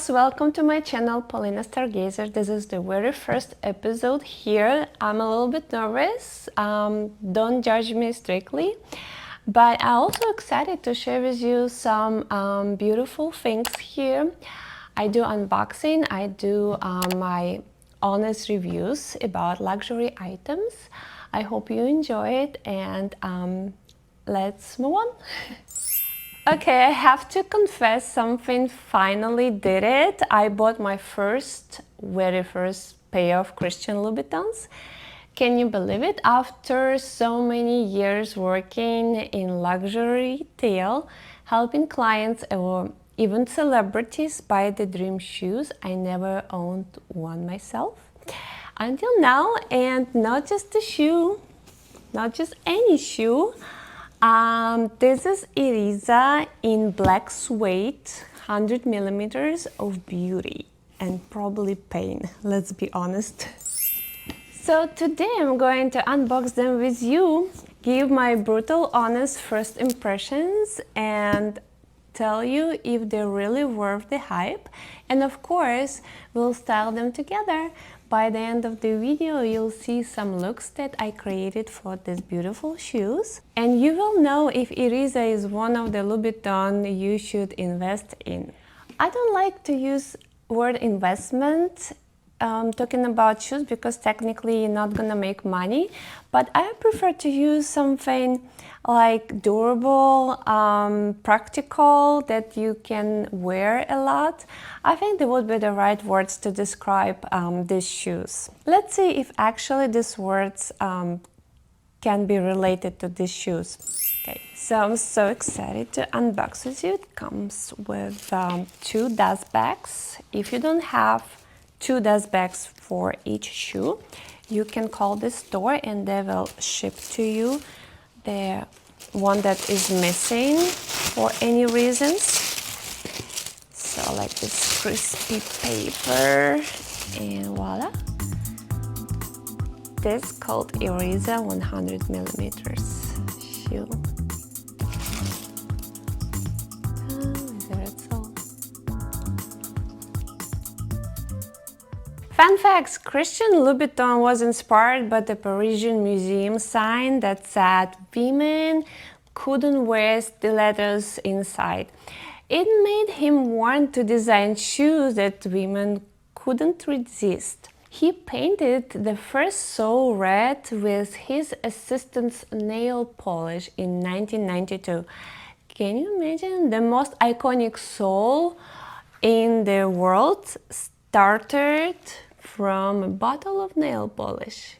loves, welcome to my channel Polina Stargazer. This is the very first episode here. I'm a little bit nervous, don't judge me strictly, but I'm also excited to share with you some beautiful things here. I do unboxing, I do my honest reviews about luxury items. I hope you enjoy it, and let's move on. Okay, I have to confess something, finally did it. I bought my very first pair of Christian Louboutins. Can you believe it? After so many years working in luxury retail, helping clients or even celebrities buy the dream shoes, I never owned one myself until now. And not just a shoe, not just any shoe. This is Iriza in black suede, 100mm of beauty and probably pain, let's be honest. So today I'm going to unbox them with you, give my brutal honest first impressions and tell you if they're really worth the hype, and of course we'll style them together. By the end of the video you'll see some looks that I created for these beautiful shoes, and you will know if Iriza is one of the Louboutin you should invest in. I don't like to use word investment talking about shoes because technically you're not gonna make money, but I prefer to use something like durable, practical, that you can wear a lot. I think they would be the right words to describe these shoes. Let's see if actually these words can be related to these shoes. Okay, so I'm so excited to unbox with you. It comes with 2 dust bags. If you don't have 2 dust bags for each shoe, you can call the store and they will ship to you the one that is missing for any reasons. So like this crispy paper, and voila. This called Iriza 100mm shoe. Fun facts: Christian Louboutin was inspired by the Parisian museum sign that said women couldn't wear stilettos inside. It made him want to design shoes that women couldn't resist. He painted the first sole red with his assistant's nail polish in 1992. Can you imagine? The most iconic sole in the world started from a bottle of nail polish.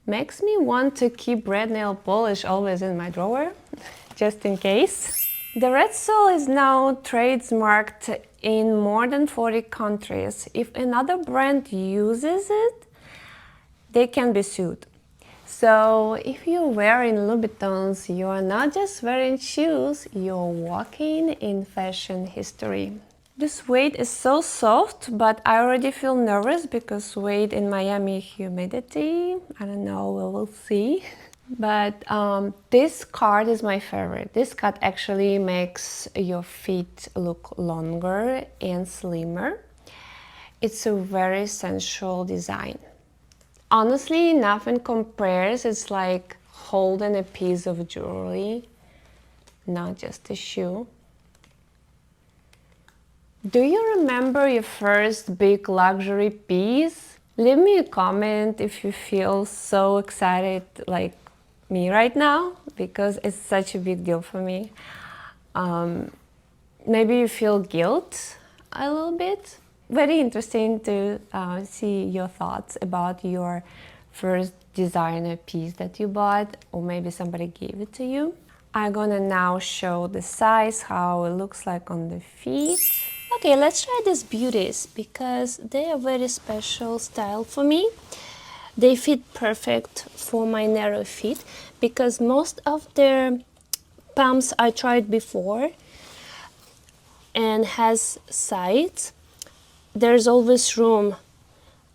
Makes me want to keep red nail polish always in my drawer, just in case. The red sole is now trademarked in more than 40 countries. If another brand uses it, they can be sued. So if you're wearing Louboutins, you're not just wearing shoes, you're walking in fashion history. The suede is so soft, but I already feel nervous because suede in Miami humidity. I don't know, we will see. But this cut is my favorite. This cut actually makes your feet look longer and slimmer. It's a very sensual design. Honestly, nothing compares. It's like holding a piece of jewelry, not just a shoe. Do you remember your first big luxury piece? Leave me a comment if you feel so excited like me right now, because it's such a big deal for me. Maybe you feel guilt a little bit. Very interesting to see your thoughts about your first designer piece that you bought, or maybe somebody gave it to you. I'm gonna now show the size, how it looks like on the feet. Okay, let's try these beauties because they are very special style for me. They fit perfect for my narrow feet because most of their pumps I tried before and has sides. There's always room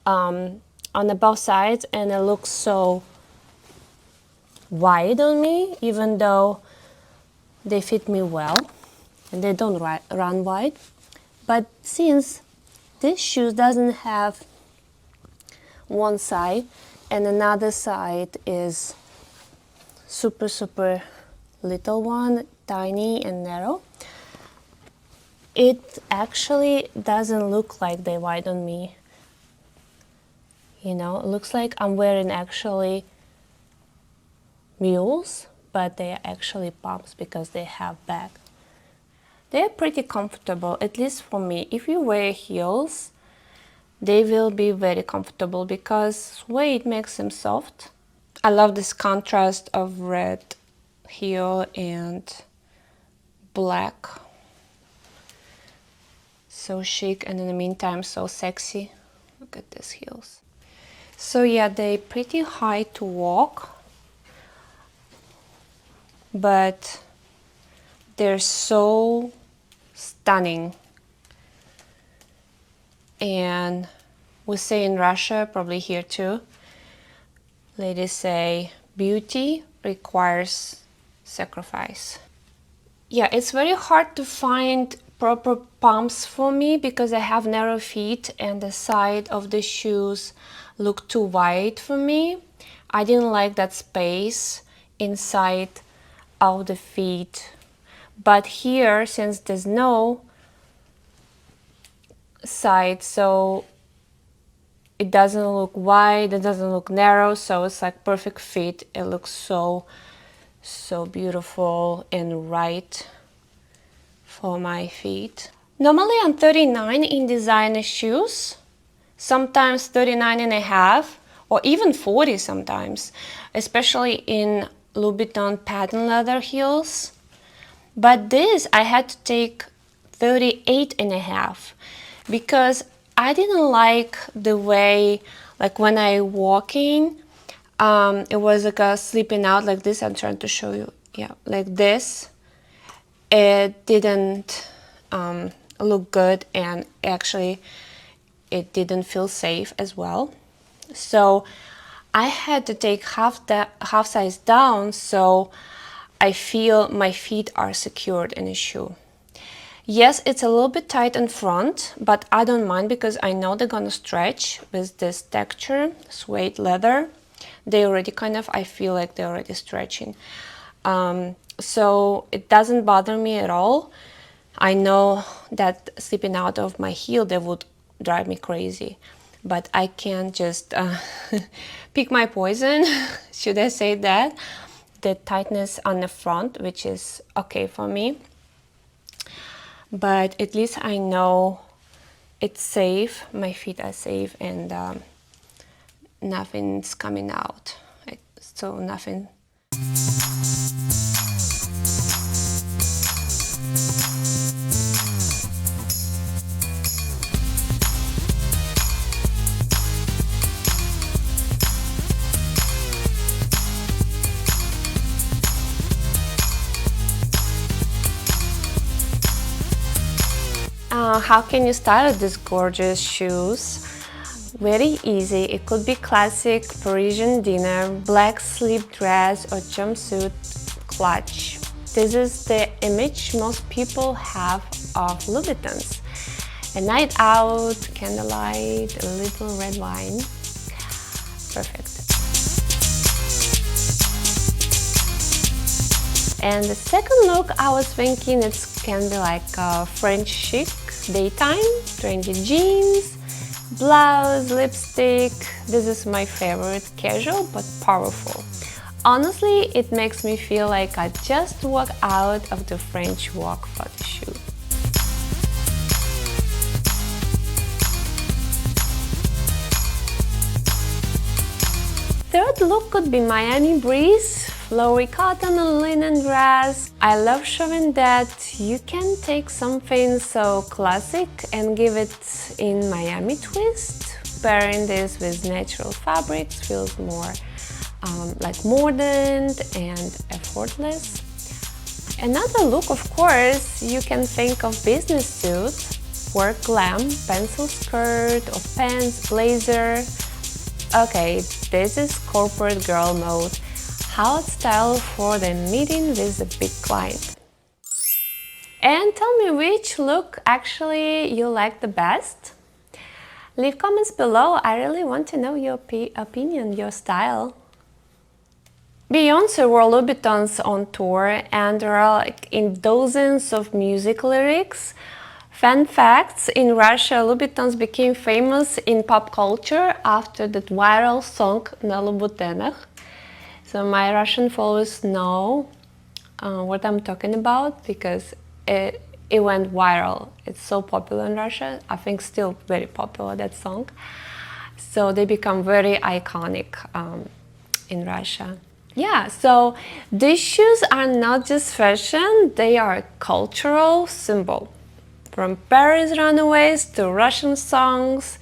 on the both sides and it looks so wide on me, even though they fit me well and they don't run wide. But since This shoe doesn't have one side and another side is super little one, tiny and narrow. It actually doesn't look like they wide on me. You know, it looks like I'm wearing actually mules, but they are actually pumps because they have back. They're pretty comfortable, at least for me. If you wear heels, they will be very comfortable because suede makes them soft. I love this contrast of red heel and black. So chic, and in the meantime so sexy. Look at these heels. So yeah, they're pretty high to walk, but they're so stunning. And we say in Russia, probably here too, ladies say beauty requires sacrifice. Yeah, it's very hard to find proper pumps for me because I have narrow feet and the side of the shoes look too wide for me. I didn't like that space inside of the feet. But here, since there's no side, so it doesn't look wide, it doesn't look narrow, so it's like perfect fit. It looks so beautiful and right for my feet. Normally I'm 39 in designer shoes, sometimes 39 and a half, or even 40 sometimes, especially in Louboutin patent leather heels. But this I had to take 38 and a half because I didn't like the way, like when I walking, it was like a slipping out like this. I'm trying to show you, yeah, like this. It didn't look good, and actually it didn't feel safe as well. So I had to take half size down so I feel my feet are secured in a shoe. Yes, it's a little bit tight in front, but I don't mind because I know they're gonna stretch with this texture, suede leather. They already I feel like they're already stretching. So it doesn't bother me at all. I know that slipping out of my heel, they would drive me crazy, but I can't just pick my poison, should I say that? The tightness on the front, which is okay for me. But at least I know it's safe, my feet are safe, and nothing's coming out. So nothing. How can you style these gorgeous shoes? Very easy. It could be classic Parisian dinner, black sleeve dress, or jumpsuit clutch. This is the image most people have of Louboutins. A night out, candlelight, a little red wine. Perfect. And the second look, I was thinking it can be like a French chic daytime, trendy jeans, blouse, lipstick. This is my favorite, casual but powerful. Honestly, it makes me feel like I just walked out of the French walk photo shoot. Third look could be Miami breeze, flowy cotton and linen dress. I love showing that you can take something so classic and give it in Miami twist. Pairing this with natural fabrics feels more like modern and effortless. Another look, of course, you can think of business suits, work glam, pencil skirt or pants, blazer. Okay, this is corporate girl mode. Hot style for the meeting with a big client. And tell me which look actually you like the best. Leave comments below. I really want to know your opinion, your style. Beyonce wore Louboutins on tour, and there are like in dozens of music lyrics. Fun facts, in Russia, Louboutins became famous in pop culture after that viral song "Na Louboutins." So my Russian followers know what I'm talking about because it went viral. It's so popular in Russia. I think still very popular, that song. So they become very iconic in Russia. Yeah, so these shoes are not just fashion, they are a cultural symbol. From Paris runaways to Russian songs,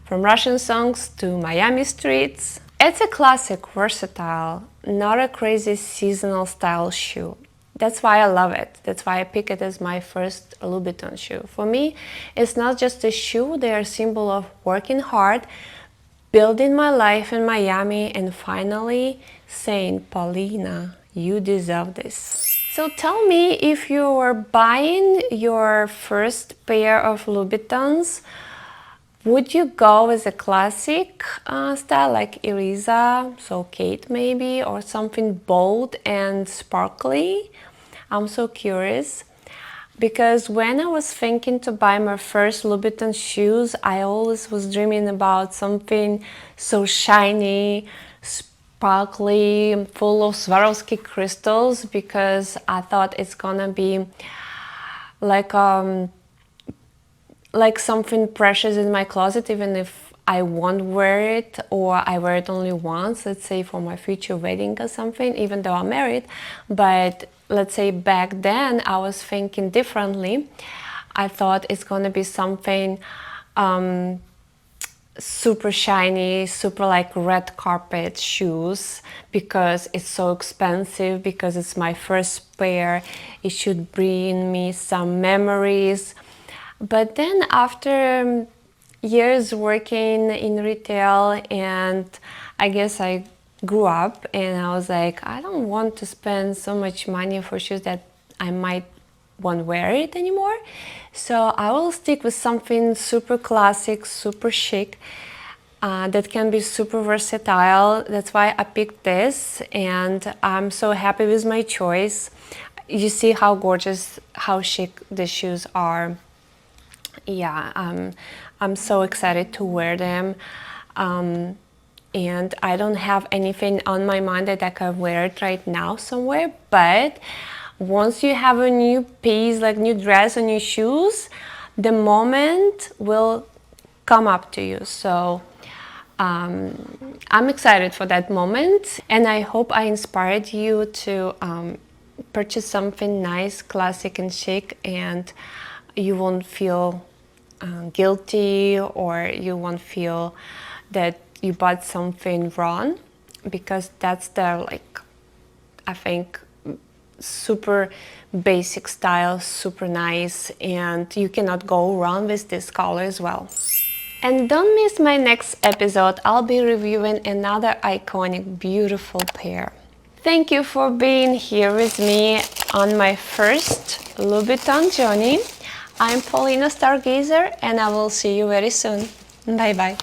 from Russian songs to Miami streets. It's a classic, versatile, not a crazy seasonal style shoe. That's why I love it. That's why I pick it as my first Louboutin shoe. For me, it's not just a shoe, they are a symbol of working hard, building my life in Miami, and finally saying, Polina, you deserve this. So tell me, if you were buying your first pair of Louboutins, would you go with a classic style like Iriza, so Kate maybe, or something bold and sparkly? I'm so curious. Because when I was thinking to buy my first Louboutin shoes, I always was dreaming about something so shiny, sparkly, full of Swarovski crystals, because I thought it's gonna be like something precious in my closet, even if I won't wear it or I wear it only once, let's say for my future wedding or something, even though I'm married. But let's say back then I was thinking differently. I thought it's gonna be something super shiny, super like red carpet shoes, because it's so expensive, because it's my first pair. It should bring me some memories. But then after years working in retail, and I guess I grew up and I was like, I don't want to spend so much money for shoes that I might won't wear it anymore. So I will stick with something super classic, super chic, that can be super versatile. That's why I picked this, and I'm so happy with my choice. You see how gorgeous, how chic the shoes are. Yeah, I'm so excited to wear them. And I don't have anything on my mind that I can wear it right now somewhere, but once you have a new piece, like new dress or new shoes, the moment will come up to you. So I'm excited for that moment, and I hope I inspired you to purchase something nice, classic and chic, and you won't feel guilty, or you won't feel that you bought something wrong, because that's the, like, I think, super basic style, super nice, and you cannot go wrong with this color as well. And don't miss my next episode. I'll be reviewing another iconic, beautiful pair. Thank you for being here with me on my first Louboutin journey. I'm Polina Stargazer, and I will see you very soon. Bye bye.